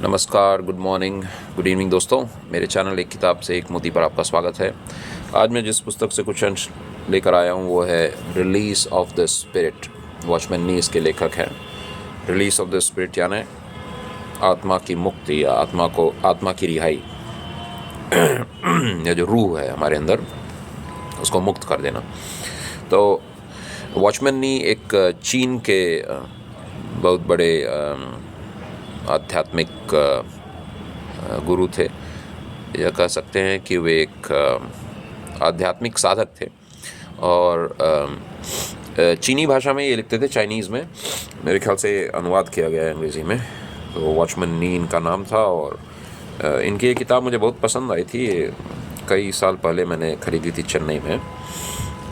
नमस्कार, good morning, good evening दोस्तों। मेरे चैनल एक किताब से एक मोती पर आपका स्वागत है। आज मैं जिस पुस्तक से कुछ अंश लेकर आया हूँ वो है release of the spirit. Watchman Nee इसके लेखक हैं। रिलीज़ ऑफ द स्पिरिट यानी आत्मा की मुक्ति या आत्मा की रिहाई या जो रूह है हमारे अंदर उसको मुक्त कर देना। तो वॉचमैन नी एक चीन के बहुत बड़े आध्यात्मिक गुरु थे, या कह सकते हैं कि वे एक आध्यात्मिक साधक थे। और चीनी भाषा में ये लिखते थे, चाइनीज़ में मेरे ख्याल से अनुवाद किया गया है अंग्रेज़ी में। तो वॉचमैन नी इनका नाम था और इनकी ये किताब मुझे बहुत पसंद आई थी। कई साल पहले मैंने ख़रीदी थी चेन्नई में।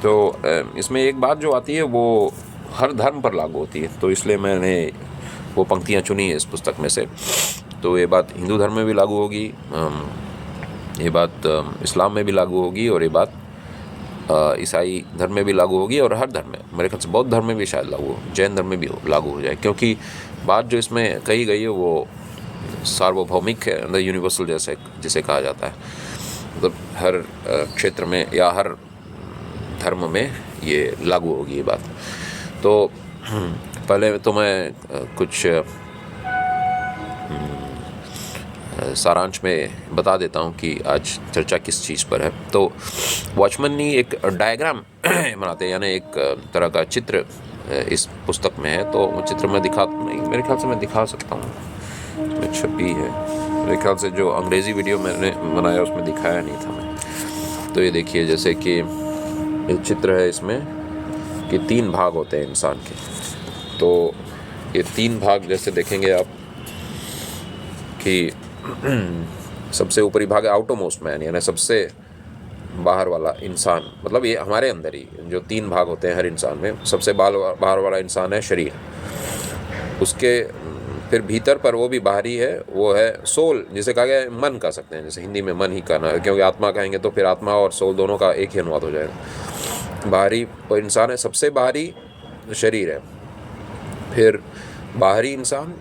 तो इसमें एक बात जो आती है वो हर धर्म पर लागू होती है, तो इसलिए मैंने वो पंक्तियाँ चुनी है इस पुस्तक में से। तो ये बात हिंदू धर्म में भी लागू होगी, ये बात इस्लाम में भी लागू होगी, और ये बात ईसाई धर्म में भी लागू होगी, और हर धर्म में, मेरे ख्याल से बौद्ध धर्म में भी शायद लागू हो, जैन धर्म में भी लागू हो जाए। क्योंकि बात जो इसमें कही गई है वो सार्वभौमिक है, द यूनिवर्सल जैसे जिसे कहा जाता है। मतलब हर क्षेत्र में या हर धर्म में ये लागू होगी ये बात। तो पहले तो मैं कुछ सारांश में बता देता हूँ कि आज चर्चा किस चीज़ पर है। तो वॉचमैन नी एक डायग्राम बनाते हैं, यानी एक तरह का चित्र इस पुस्तक में है। तो वो चित्र मैं मेरे ख्याल से मैं दिखा सकता हूँ, इसमें छपी है। मेरे ख्याल से जो अंग्रेज़ी वीडियो मैंने बनाया उसमें दिखाया नहीं था मैं। तो ये देखिए, जैसे कि ये चित्र है, इसमें कि 3 भाग होते हैं इंसान के। तो ये 3 भाग जैसे देखेंगे आप कि सबसे ऊपरी भाग है आउटरमोस्ट मैन, यानी सबसे बाहर वाला इंसान। मतलब ये हमारे अंदर ही जो 3 भाग होते हैं हर इंसान में। सबसे बाहर वाला इंसान है शरीर, उसके फिर भीतर पर वो भी बाहरी है, वो है सोल, जिसे कहा गया है मन कह सकते हैं, जैसे हिंदी में मन ही कहना है, क्योंकि आत्मा कहेंगे तो फिर आत्मा और सोल दोनों का एक ही अनुवाद हो जाएगा। बाहरी वो इंसान है, सबसे बाहरी शरीर है, फिर बाहरी इंसान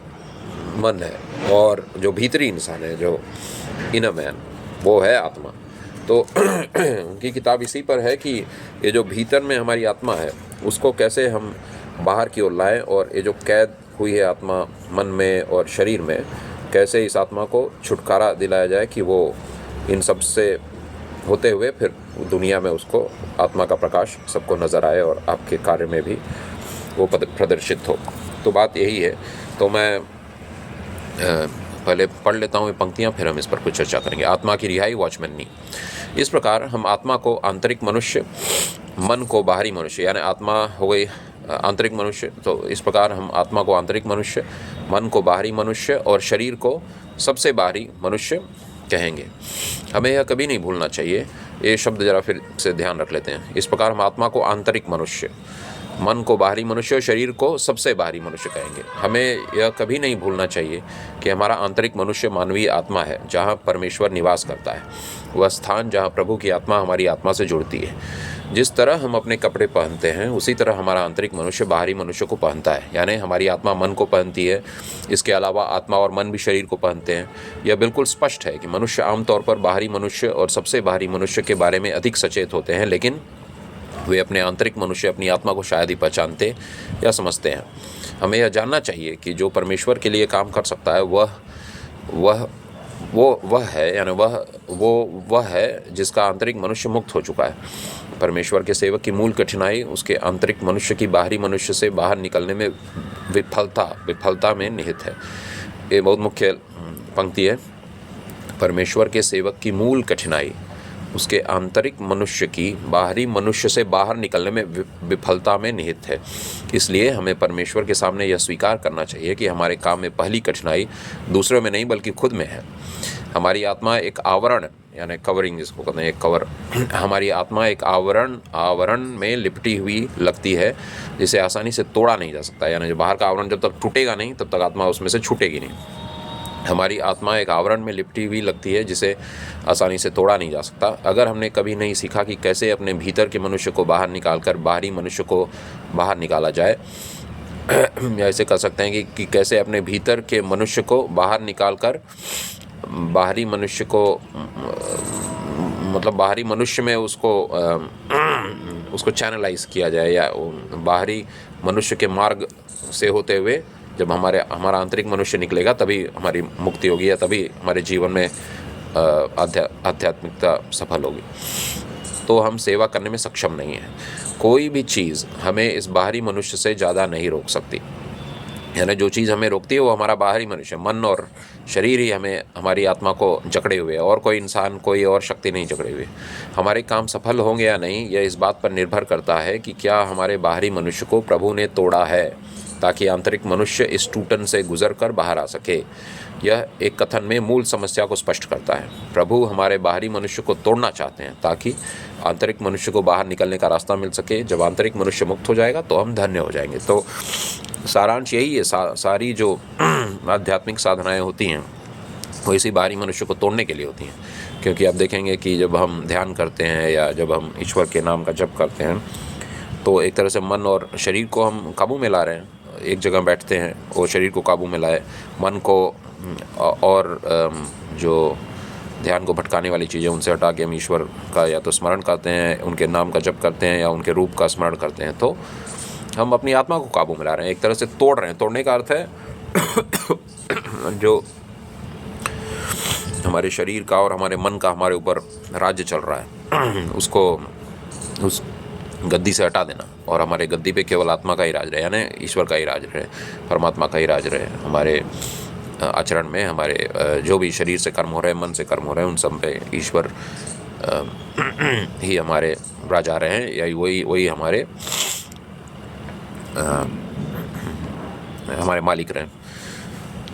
मन है, और जो भीतरी इंसान है, जो इनर मैन, वो है आत्मा। तो उनकी किताब इसी पर है कि ये जो भीतर में हमारी आत्मा है उसको कैसे हम बाहर की ओर लाएं, और ये जो कैद हुई है आत्मा मन में और शरीर में, कैसे इस आत्मा को छुटकारा दिलाया जाए कि वो इन सब से होते हुए फिर दुनिया में उसको आत्मा का प्रकाश सबको नज़र आए और आपके कार्य में भी वो प्रदर्शित हो। तो बात यही है। तो मैं पहले पढ़ लेता हूँ ये पंक्तियाँ, फिर हम इस पर कुछ चर्चा करेंगे। आत्मा की रिहाई, वॉचमैन नी। इस प्रकार हम आत्मा को आंतरिक मनुष्य, मन को बाहरी मनुष्य, यानी आत्मा हो गई आंतरिक मनुष्य। तो इस प्रकार हम आत्मा को आंतरिक मनुष्य, मन को बाहरी मनुष्य और शरीर को सबसे बाहरी मनुष्य कहेंगे। हमें यह कभी नहीं भूलना चाहिए। ये शब्द ज़रा फिर से ध्यान रख लेते हैं। इस प्रकार हम आत्मा को आंतरिक मनुष्य, मन को बाहरी मनुष्य और शरीर को सबसे बाहरी मनुष्य कहेंगे। हमें यह कभी नहीं भूलना चाहिए कि हमारा आंतरिक मनुष्य मानवीय आत्मा है, जहाँ परमेश्वर निवास करता है, वह स्थान जहाँ प्रभु की आत्मा हमारी आत्मा से जुड़ती है। जिस तरह हम अपने कपड़े पहनते हैं उसी तरह हमारा आंतरिक मनुष्य बाहरी मनुष्य को पहनता है, यानी हमारी आत्मा मन को पहनती है। इसके अलावा आत्मा और मन भी शरीर को पहनते हैं। यह बिल्कुल स्पष्ट है कि मनुष्य आमतौर पर बाहरी मनुष्य और सबसे बाहरी मनुष्य के बारे में अधिक सचेत होते हैं, लेकिन वे अपने आंतरिक मनुष्य, अपनी आत्मा को शायद ही पहचानते या समझते हैं। हमें यह जानना चाहिए कि जो परमेश्वर के लिए काम कर सकता है वह है, यानी वह है जिसका आंतरिक मनुष्य मुक्त हो चुका है। परमेश्वर के सेवक की मूल कठिनाई उसके आंतरिक मनुष्य की बाहरी मनुष्य से बाहर निकलने में विफलता में निहित है। ये बहुत मुख्य पंक्ति है। परमेश्वर के सेवक की मूल कठिनाई उसके आंतरिक मनुष्य की बाहरी मनुष्य से बाहर निकलने में विफलता में निहित है। इसलिए हमें परमेश्वर के सामने यह स्वीकार करना चाहिए कि हमारे काम में पहली कठिनाई दूसरों में नहीं बल्कि खुद में है। हमारी आत्मा एक आवरण, यानी कवरिंग जिसको कहते हैं, एक कवर, हमारी आत्मा एक आवरण में लिपटी हुई लगती है जिसे आसानी से तोड़ा नहीं जा सकता। यानी जो बाहर का आवरण जब तक टूटेगा नहीं तब तक आत्मा उसमें से छूटेगी नहीं। हमारी आत्मा एक आवरण में लिपटी हुई लगती है जिसे आसानी से तोड़ा नहीं जा सकता। अगर हमने कभी नहीं सीखा कि कैसे अपने भीतर के मनुष्य को बाहर निकालकर बाहरी मनुष्य को बाहर निकाला जाए, या ऐसे कह सकते हैं कि कैसे अपने भीतर के मनुष्य को बाहर निकाल कर बाहरी मनुष्य को मतलब बाहरी मनुष्य में उसको चैनलाइज किया जाए, या बाहरी मनुष्य के मार्ग से होते हुए जब हमारा आंतरिक मनुष्य निकलेगा तभी हमारी मुक्ति होगी, या तभी हमारे जीवन में आध्यात्मिकता सफल होगी। तो हम सेवा करने में सक्षम नहीं हैं। कोई भी चीज़ हमें इस बाहरी मनुष्य से ज़्यादा नहीं रोक सकती। यानी जो चीज़ हमें रोकती है वो हमारा बाहरी मनुष्य, मन और शरीर ही हमें हमारी आत्मा को जकड़े हुए है, और कोई इंसान, कोई और शक्ति नहीं जकड़े हुए। हमारे काम सफल होंगे या नहीं, यह इस बात पर निर्भर करता है कि क्या हमारे बाहरी मनुष्य को प्रभु ने तोड़ा है, ताकि आंतरिक मनुष्य इस टूटन से गुजर कर बाहर आ सके। यह एक कथन में मूल समस्या को स्पष्ट करता है। प्रभु हमारे बाहरी मनुष्य को तोड़ना चाहते हैं ताकि आंतरिक मनुष्य को बाहर निकलने का रास्ता मिल सके। जब आंतरिक मनुष्य मुक्त हो जाएगा तो हम धन्य हो जाएंगे। तो सारांश यही है, सारी जो आध्यात्मिक साधनाएं होती हैं वो इसी बाहरी मनुष्य को तोड़ने के लिए होती हैं। क्योंकि आप देखेंगे कि जब हम ध्यान करते हैं या जब हम ईश्वर के नाम का जप करते हैं तो एक तरह से मन और शरीर को हम काबू में ला रहे हैं। एक जगह बैठते हैं, वो शरीर को काबू में लाए, मन को और जो ध्यान को भटकाने वाली चीज़ें उनसे हटा के हम ईश्वर का या तो स्मरण करते हैं, उनके नाम का जप करते हैं या उनके रूप का स्मरण करते हैं, तो हम अपनी आत्मा को काबू में ला रहे हैं, एक तरह से तोड़ रहे हैं। तोड़ने का अर्थ है जो हमारे शरीर का और हमारे मन का हमारे ऊपर राज्य चल रहा है उसको उस गद्दी से हटा देना, और हमारे गद्दी पे केवल आत्मा का ही राज रहे, यानी ईश्वर का ही राज रहे, परमात्मा का ही राज रहे। हमारे आचरण में, हमारे जो भी शरीर से कर्म हो रहे हैं, मन से कर्म हो रहे हैं, उन सब पे ईश्वर ही हमारे राजा रहे हैं, या वही हमारे मालिक रहे,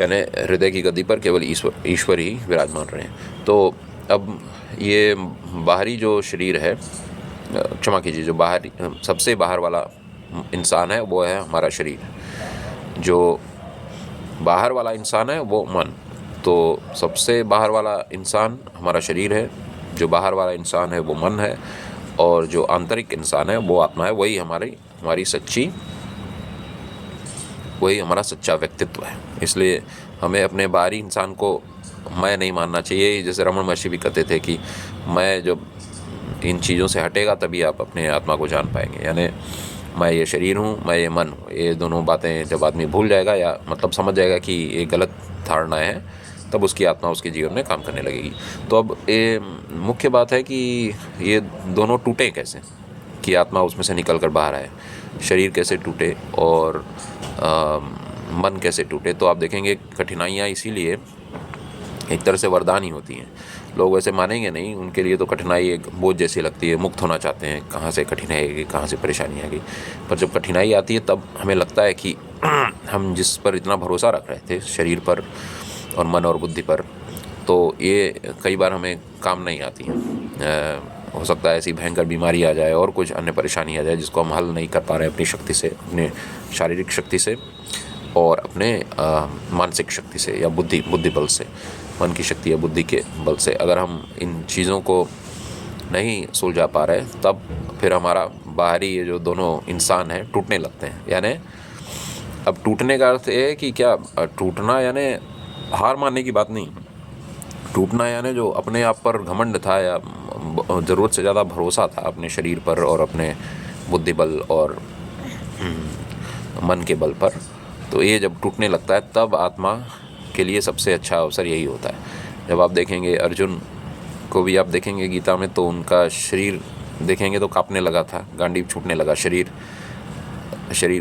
यानी हृदय की गद्दी पर केवल ईश्वर ही विराजमान रहे। तो अब ये बाहरी जो शरीर है, क्षमा कीजिए, जो बाहरी सबसे बाहर वाला इंसान है वो है हमारा शरीर। जो बाहर वाला इंसान है वो मन। तो सबसे बाहर वाला इंसान हमारा शरीर है, जो बाहर वाला इंसान है वो मन है, और जो आंतरिक इंसान है वो आत्मा है। वही हमारा सच्चा व्यक्तित्व है। इसलिए हमें अपने बाहरी इंसान को मैं नहीं मानना चाहिए। जैसे रमन महर्षि भी कहते थे कि मैं जब इन चीज़ों से हटेगा तभी आप अपने आत्मा को जान पाएंगे। यानी मैं ये शरीर हूँ, मैं ये मन हूँ, ये दोनों बातें जब आदमी भूल जाएगा या मतलब समझ जाएगा कि ये गलत धारणाएं हैं, तब उसकी आत्मा उसके जीवन में काम करने लगेगी। तो अब ये मुख्य बात है कि ये दोनों टूटें कैसे, कि आत्मा उसमें से निकल कर बाहर आए, शरीर कैसे टूटे और मन कैसे टूटे। तो आप देखेंगे कठिनाइयाँ इसीलिए एक तरह से वरदान ही होती हैं। लोग वैसे मानेंगे नहीं, उनके लिए तो कठिनाई एक बोझ जैसी लगती है, मुक्त होना चाहते हैं, कहाँ से कठिनाई आएगी, कहाँ से परेशानी आएगी। पर जब कठिनाई आती है तब हमें लगता है कि हम जिस पर इतना भरोसा रख रहे थे, शरीर पर और मन और बुद्धि पर, तो ये कई बार हमें काम नहीं आती है। हो सकता है ऐसी भयंकर बीमारी आ जाए और कुछ अन्य परेशानी आ जाए जिसको हम हल नहीं कर पा रहे हैं अपनी शक्ति से, अपने शारीरिक शक्ति से और अपने मानसिक शक्ति से या बुद्धि बल से, मन की शक्ति या बुद्धि के बल से। अगर हम इन चीज़ों को नहीं सुलझा पा रहे तब फिर हमारा बाहरी ये जो दोनों इंसान हैं टूटने लगते हैं। यानी अब टूटने का अर्थ ये है कि क्या टूटना यानी हार मानने की बात नहीं। टूटना यानी जो अपने आप पर घमंड था या ज़रूरत से ज़्यादा भरोसा था अपने शरीर पर और अपने बुद्धि बल और मन के बल पर, तो ये जब टूटने लगता है तब आत्मा के लिए सबसे अच्छा अवसर यही होता है। जब आप देखेंगे अर्जुन को भी आप देखेंगे गीता में, तो उनका शरीर देखेंगे तो कांपने लगा था, गांडीव छूटने लगा, शरीर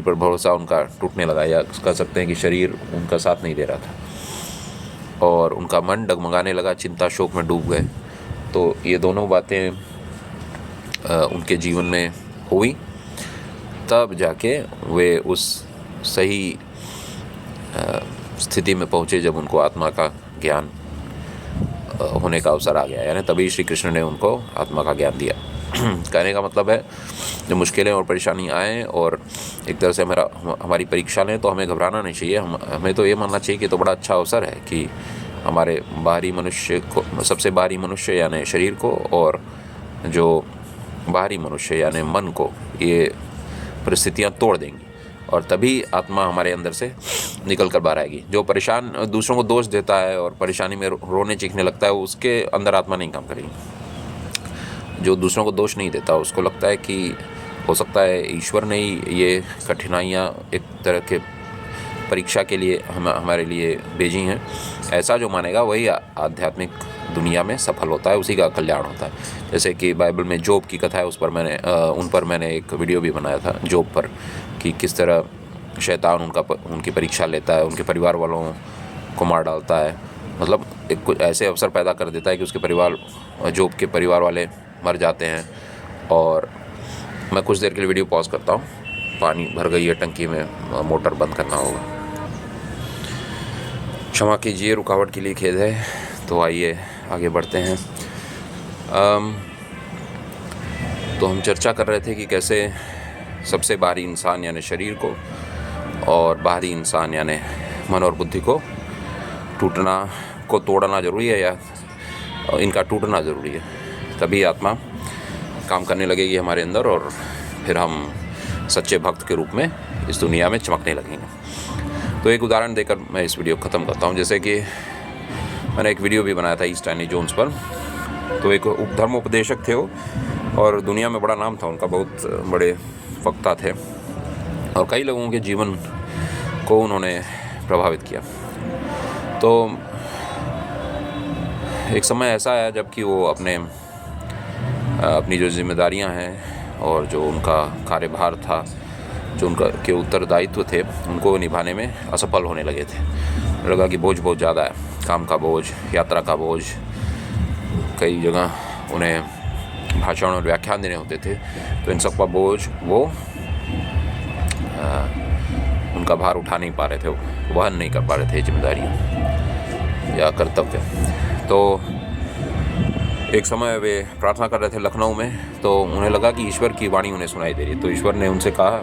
पर भरोसा उनका टूटने लगा, या कह सकते हैं कि शरीर उनका साथ नहीं दे रहा था और उनका मन डगमगाने लगा, चिंता शोक में डूब गए। तो ये दोनों बातें उनके जीवन में हुई, तब जाके वे उस सही स्थिति में पहुँचे जब उनको आत्मा का ज्ञान होने का अवसर आ गया। यानी तभी श्री कृष्ण ने उनको आत्मा का ज्ञान दिया। कहने का मतलब है जब मुश्किलें और परेशानी आएँ और एक तरह से हमारी परीक्षा लें तो हमें घबराना नहीं चाहिए। हमें तो ये मानना चाहिए कि तो बड़ा अच्छा अवसर है कि हमारे बाहरी मनुष्य को, सबसे बाहरी मनुष्य यानी शरीर को और जो बाहरी मनुष्य यानी मन को, ये परिस्थितियाँ तोड़ देंगी। और तभी आत्मा हमारे अंदर से निकल कर बाहर आएगी। जो परेशान दूसरों को दोष देता है और परेशानी में रोने चीखने लगता है, उसके अंदर आत्मा नहीं काम करेगी। जो दूसरों को दोष नहीं देता, उसको लगता है कि हो सकता है ईश्वर ने ही ये कठिनाइयाँ एक तरह के परीक्षा के लिए हमारे लिए भेजी हैं, ऐसा जो मानेगा वही आध्यात्मिक दुनिया में सफल होता है, उसी का कल्याण होता है। जैसे कि बाइबल में जोब की कथा है, उस पर उन पर मैंने एक वीडियो भी बनाया था, जोब पर, कि किस तरह शैतान उनकी परीक्षा लेता है, उनके परिवार वालों को मार डालता है, मतलब एक कुछ ऐसे अवसर पैदा कर देता है कि उसके जोब के परिवार वाले मर जाते हैं। और मैं कुछ देर के लिए वीडियो पॉज करता हूँ, पानी भर गई है टंकी में, मोटर बंद करना होगा, क्षमा कीजिए, रुकावट के लिए खेद है। तो आइए आगे बढ़ते हैं। तो हम चर्चा कर रहे थे कि कैसे सबसे बाहरी इंसान यानी शरीर को और बाहरी इंसान यानी मन और बुद्धि को तोड़ना ज़रूरी है, या इनका टूटना ज़रूरी है, तभी आत्मा काम करने लगेगी हमारे अंदर और फिर हम सच्चे भक्त के रूप में इस दुनिया में चमकने लगेंगे। तो एक उदाहरण देकर मैं इस वीडियो को ख़त्म करता हूँ। जैसे कि मैंने एक वीडियो भी बनाया था ई स्टैनली जोन्स पर। तो एक धर्मोपदेशक थे वो, और दुनिया में बड़ा नाम था उनका, बहुत बड़े वक्ता थे और कई लोगों के जीवन को उन्होंने प्रभावित किया। तो एक समय ऐसा आया जबकि वो अपनी जो जिम्मेदारियां हैं और जो उनका कार्यभार था, जो के उत्तरदायित्व थे, उनको निभाने में असफल होने लगे थे। लगा कि बोझ बहुत ज़्यादा है, काम का बोझ, यात्रा का बोझ, कई जगह उन्हें भाषण और व्याख्यान देने होते थे, तो इन सब का बोझ वो उनका भार उठा नहीं पा रहे थे, वहन नहीं कर पा रहे थे जिम्मेदारी या कर्तव्य। तो एक समय वे प्रार्थना कर रहे थे लखनऊ में, तो उन्हें लगा कि ईश्वर की वाणी उन्हें सुनाई दे रही है। तो ईश्वर ने उनसे कहा,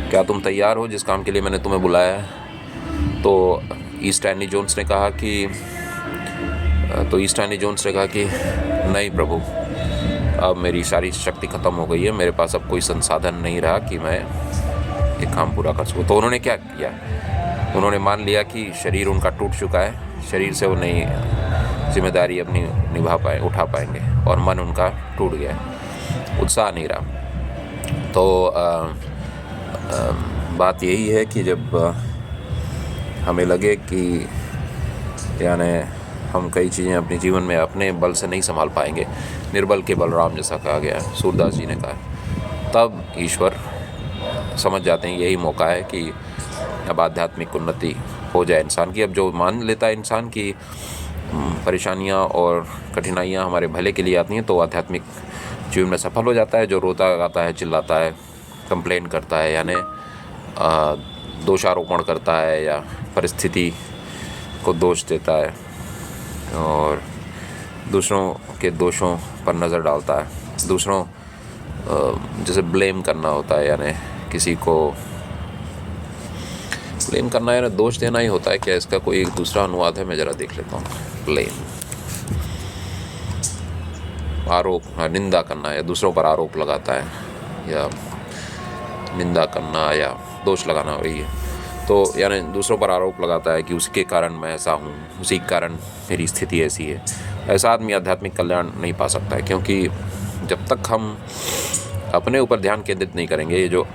क्या तुम तैयार हो जिस काम के लिए मैंने तुम्हें बुलाया है? तो ई स्टैनली जोन्स ने कहा कि नहीं प्रभु, अब मेरी सारी शक्ति ख़त्म हो गई है, मेरे पास अब कोई संसाधन नहीं रहा कि मैं ये काम पूरा कर सकूँ। तो उन्होंने क्या किया, उन्होंने मान लिया कि शरीर उनका टूट चुका है, शरीर से वो नई जिम्मेदारी अपनी उठा पाएंगे, और मन उनका टूट गया है, उत्साह नहीं रहा। तो बात यही है कि जब हमें लगे कि यानी हम कई चीज़ें अपने जीवन में अपने बल से नहीं संभाल पाएंगे, निर्बल के बलराम जैसा कहा गया है, सूरदास जी ने कहा, तब ईश्वर समझ जाते हैं यही मौका है कि अब आध्यात्मिक उन्नति हो जाए इंसान की। अब जो मान लेता है इंसान की परेशानियां और कठिनाइयां हमारे भले के लिए आती हैं, तो आध्यात्मिक जीवन में सफल हो जाता है। जो रोता गाता है, चिल्लाता है, कंप्लेन करता है, यानी दोषारोपण करता है या परिस्थिति को दोष देता है और दूसरों के दोषों पर नज़र डालता है, दूसरों जैसे ब्लेम करना होता है, यानी किसी को ब्लेम करना या दोष देना ही होता है। क्या इसका कोई एक दूसरा अनुवाद है? मैं ज़रा देख लेता हूँ। ब्लेम, आरोप, निंदा करना, या दूसरों पर आरोप लगाता है, या निंदा करना या दोष लगाना, वही है। तो यानी दूसरों पर आरोप लगाता है कि उसके कारण मैं ऐसा हूँ, उसी कारण मेरी स्थिति ऐसी है। ऐसा आदमी आध्यात्मिक कल्याण नहीं पा सकता है, क्योंकि जब तक हम अपने ऊपर ध्यान केंद्रित नहीं करेंगे, ये जो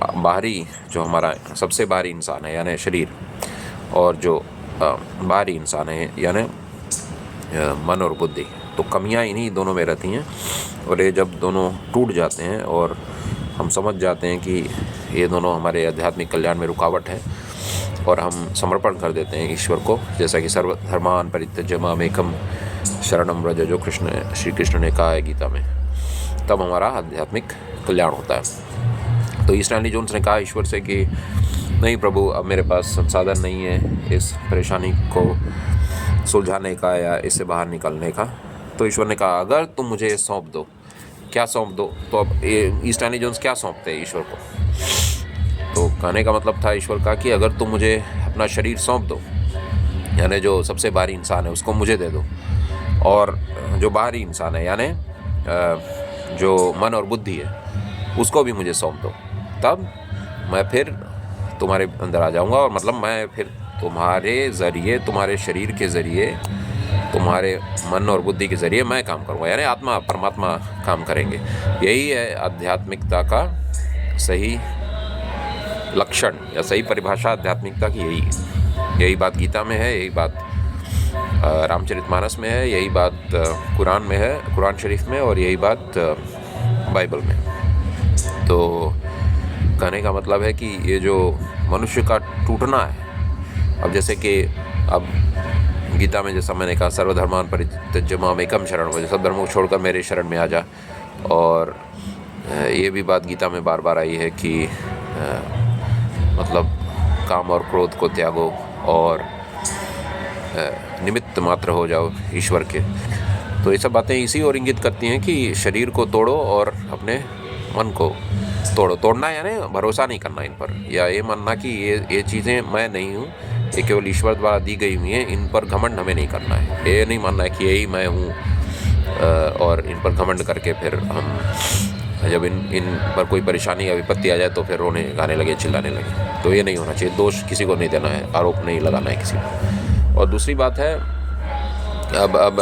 हमारा सबसे बाहरी इंसान है यानी शरीर, और जो बाहरी इंसान है यानी मन और बुद्धि, तो कमियां इन्हीं दोनों में रहती हैं। और ये जब दोनों टूट जाते हैं और हम समझ जाते हैं कि ये दोनों हमारे आध्यात्मिक कल्याण में रुकावट है, और हम समर्पण कर देते हैं ईश्वर को, जैसा कि सर्वधर्मान् परित्यज्य मामेकं शरणं व्रज, जो श्री कृष्ण ने कहा है गीता में, तब हमारा आध्यात्मिक कल्याण होता है। तो ई स्टैनली जोन्स ने कहा ईश्वर से कि नहीं प्रभु, अब मेरे पास संसाधन नहीं है इस परेशानी को सुलझाने का या इससे बाहर निकलने का। तो ईश्वर ने कहा, अगर तुम मुझे सौंप दो। क्या सौंप दो? तो अब ई स्टैनली जोन्स क्या सौंपते हैं ईश्वर को? तो कहने का मतलब था ईश्वर का कि अगर तुम मुझे अपना शरीर सौंप दो, यानी जो सबसे बाहरी इंसान है उसको मुझे दे दो, और जो बाहरी इंसान है यानी जो मन और बुद्धि है उसको भी मुझे सौंप दो, तब मैं फिर तुम्हारे अंदर आ जाऊँगा और मतलब मैं फिर तुम्हारे ज़रिए, तुम्हारे शरीर के ज़रिए, तुम्हारे मन और बुद्धि के ज़रिए मैं काम करूँगा, यानी आत्मा परमात्मा काम करेंगे। यही है आध्यात्मिकता का सही लक्षण या सही परिभाषा आध्यात्मिकता की, यही बात गीता में है, यही बात रामचरितमानस में है, यही बात कुरान में है, कुरान शरीफ में, और यही बात बाइबल में। तो कहने का मतलब है कि ये जो मनुष्य का टूटना है, अब जैसे कि अब गीता में जैसा मैंने कहा, सर्वधर्मान परित्यज्य माम एकम शरणं व्रज, सब धर्मों को छोड़कर मेरे शरण में आ जा। और ये भी बात गीता में बार बार आई है कि मतलब काम और क्रोध को त्यागो और निमित्त मात्र हो जाओ ईश्वर के। तो ये सब बातें इसी ओर इंगित करती हैं कि शरीर को तोड़ो और अपने मन को तोड़ो। तोड़ना यानी भरोसा नहीं करना इन पर, या ये मानना कि ये चीज़ें मैं नहीं हूँ, ये केवल ईश्वर द्वारा दी गई हुई हैं, इन पर घमंड हमें नहीं करना है। ये नहीं मानना है कि यही मैं हूँ और इन पर घमंड करके फिर हम जब इन पर कोई परेशानी या विपत्ति आ जाए तो फिर रोने गाने लगे, चिल्लाने लगे। तो ये नहीं होना चाहिए, दोष किसी को नहीं देना है, आरोप नहीं लगाना है किसी को। और दूसरी बात है, अब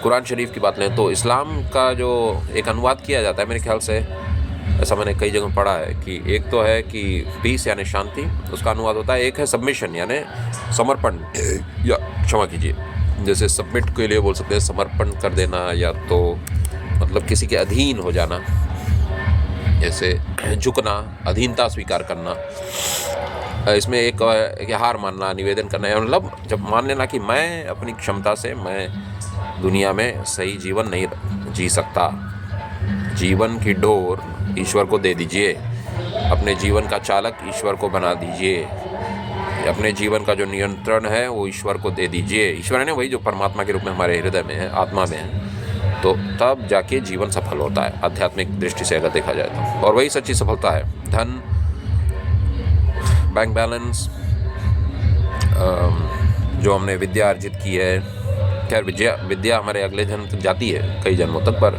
कुरान शरीफ की बात लें तो इस्लाम का जो एक अनुवाद किया जाता है, मेरे ख्याल से ऐसा मैंने कई जगह पढ़ा है कि एक तो है कि पीस यानी शांति, उसका अनुवाद होता है। एक है सबमिशन यानी समर्पण, या क्षमा कीजिए, जैसे सबमिट के लिए बोल सकते हैं समर्पण कर देना, या तो मतलब किसी के अधीन हो जाना, जैसे झुकना, अधीनता स्वीकार करना। इसमें एक हार मानना, निवेदन करना, मतलब जब मान लेना कि मैं अपनी क्षमता से मैं दुनिया में सही जीवन नहीं जी सकता, जीवन की डोर ईश्वर को दे दीजिए, अपने जीवन का चालक ईश्वर को बना दीजिए, अपने जीवन का जो नियंत्रण है वो ईश्वर को दे दीजिए। ईश्वर है ना, वही जो परमात्मा के रूप में हमारे हृदय में है, आत्मा में है। तो तब जाके जीवन सफल होता है आध्यात्मिक दृष्टि से अगर देखा जाए तो, और वही सच्ची सफलता है। धन, बैंक बैलेंस, जो हमने विद्या अर्जित की है, खैर विद्या हमारे अगले जन्म तक जाती है, कई जन्मों तक, पर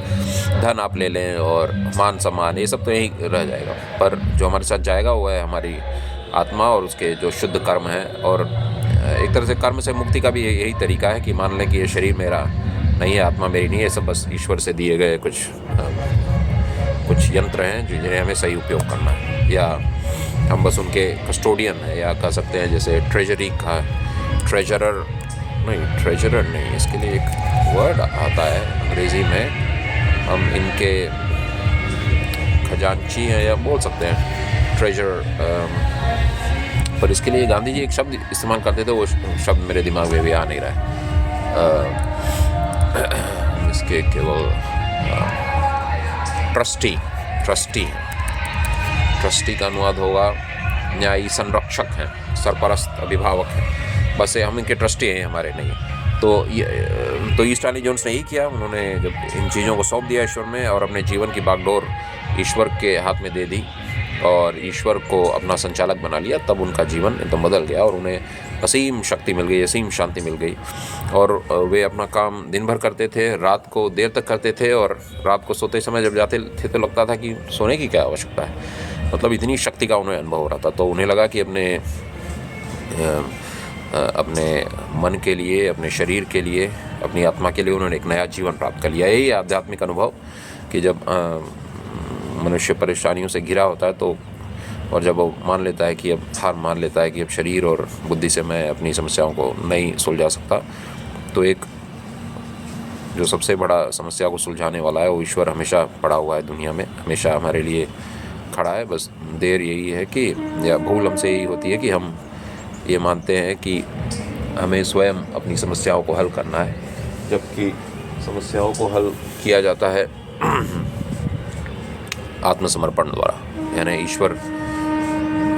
धन आप ले लें और मान सम्मान, ये सब तो यहीं रह जाएगा, पर जो हमारे साथ जाएगा वो है हमारी आत्मा और उसके जो शुद्ध कर्म है। और एक तरह से कर्म से मुक्ति का भी यही तरीका है कि मान लें कि ये शरीर मेरा नहीं है, आत्मा मेरी नहीं है, सब बस ईश्वर से दिए गए कुछ यंत्र हैं जिन्हें हमें सही उपयोग करना है, या हम बस उनके कस्टोडियन हैं, या कह सकते हैं जैसे ट्रेजरी का ट्रेजरर नहीं, इसके लिए एक वर्ड आता है अंग्रेज़ी में, हम इनके खजांची हैं या बोल सकते हैं ट्रेजर, पर इसके लिए गांधी जी एक शब्द इस्तेमाल करते थे, वो शब्द मेरे दिमाग में भी आ नहीं रहा है। इसके केवल ट्रस्टी का अनुवाद होगा न्यायी संरक्षक हैं, सरपरस्त, अभिभावक हैं, बस हम इनके ट्रस्टी हैं, हमारे नहीं। तो ईस्ट आनी जोन्स ने यही किया, उन्होंने जब इन चीज़ों को सौंप दिया ईश्वर में और अपने जीवन की बागडोर ईश्वर के हाथ में दे दी और ईश्वर को अपना संचालक बना लिया, तब उनका जीवन एकदम बदल गया और उन्हें असीम शक्ति मिल गई, असीम शांति मिल गई। और वे अपना काम दिन भर करते थे, रात को देर तक करते थे, और रात को सोते समय जब जाते थे तो लगता था कि सोने की क्या आवश्यकता है, मतलब इतनी शक्ति का उन्हें अनुभव हो रहा था। तो उन्हें लगा कि अपने मन के लिए, अपने शरीर के लिए, अपनी आत्मा के लिए उन्होंने एक नया जीवन प्राप्त कर लिया। यही आध्यात्मिक अनुभव कि जब मनुष्य परेशानियों से घिरा होता है तो, और जब वो मान लेता है कि अब हार मान लेता है कि अब शरीर और बुद्धि से मैं अपनी समस्याओं को नहीं सुलझा सकता, तो एक जो सबसे बड़ा समस्या को सुलझाने वाला है वो ईश्वर हमेशा पड़ा हुआ है दुनिया में, हमेशा हमारे लिए खड़ा है। बस देर यही है कि, या भूल हमसे यही होती है कि हम ये मानते हैं कि हमें स्वयं अपनी समस्याओं को हल करना है, जबकि समस्याओं को हल किया जाता है आत्मसमर्पण द्वारा, यानी ईश्वर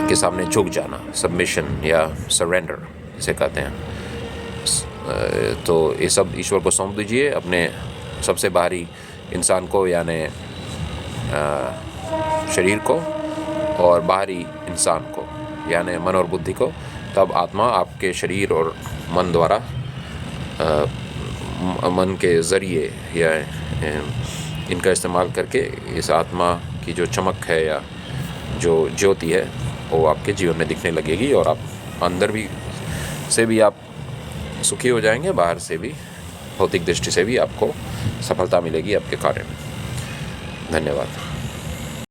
के सामने झुक जाना, सबमिशन या सरेंडर जिसे कहते हैं। तो ये सब ईश्वर को सौंप दीजिए, अपने सबसे बाहरी इंसान को यानी शरीर को, और बाहरी इंसान को यानी मन और बुद्धि को, तब आत्मा आपके शरीर और मन द्वारा, मन के ज़रिए या इनका इस्तेमाल करके इस आत्मा की जो चमक है या जो ज्योति है वो आपके जीवन में दिखने लगेगी और आप अंदर से भी आप सुखी हो जाएंगे, बाहर से भी, भौतिक दृष्टि से भी आपको सफलता मिलेगी आपके कार्य में। धन्यवाद।